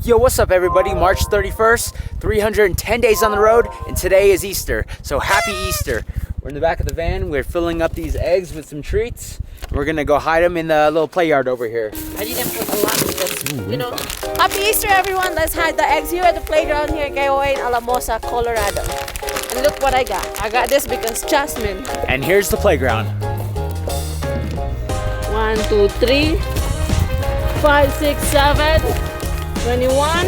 Yo, what's up everybody? March 31st, 310 days on the road, and today is Easter. So happy Easter. We're in the back of the van. We're filling up these eggs with some treats. We're gonna go hide them in the little play yard over here. I didn't put a lot because, you know. Happy Easter everyone. Let's hide the eggs here at the playground here in Alamosa, Colorado. And look what I got. I got this because Jasmine. And here's the playground. 1, 2, 3, 5, 6, 7, 21,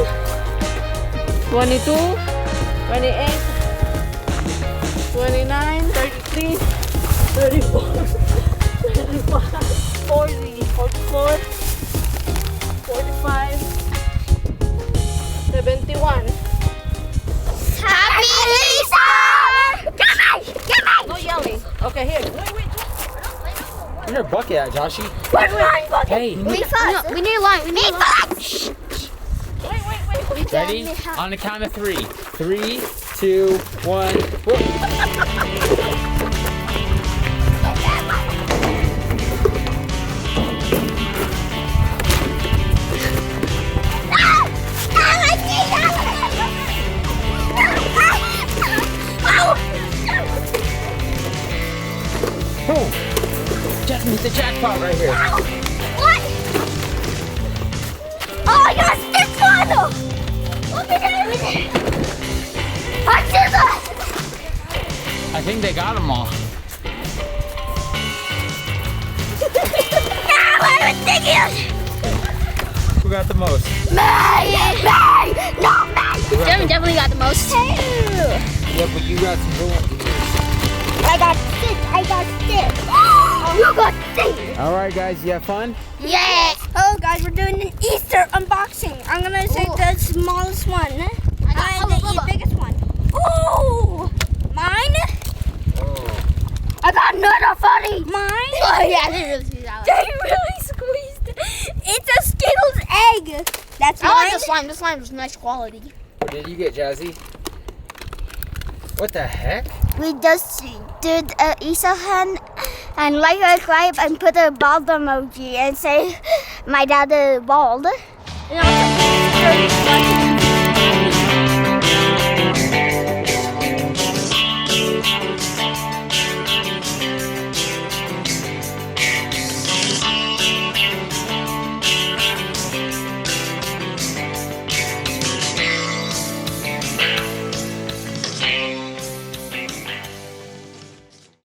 22, 28, 29, 33, 34, 35, 40, 44, 45, 71. Happy Easter! No yelling. Okay, here. Wait. Where's your bucket at, Joshy? Where's my bucket? Hey, We need a line. We need a line. Wait. ready? On the count of 3. 3, 2, 1. Whoop. Boom! Jasmine hit the jackpot right here. What? Oh, I got this one! Look at everything! I did that! I think they got them all. I was thinking! Who got the most? Me! No, me! Jeremy definitely got the most. Yeah, but you got some good ones. I got 6. You got 6. All right, guys, you have fun? Yes! Oh, guys, we're doing an Easter unboxing. I'm gonna take the smallest one. And the biggest one. Ooh! Mine? Oh. I got another funny. Mine? Oh, yeah, they really squeezed. It's a Skittles egg. That's mine. I like the slime. The slime is nice quality. What did you get, Jazzy? What the heck? We just did an Easter hunt and like, subscribe, and put a bald emoji and say my dad is bald. You know,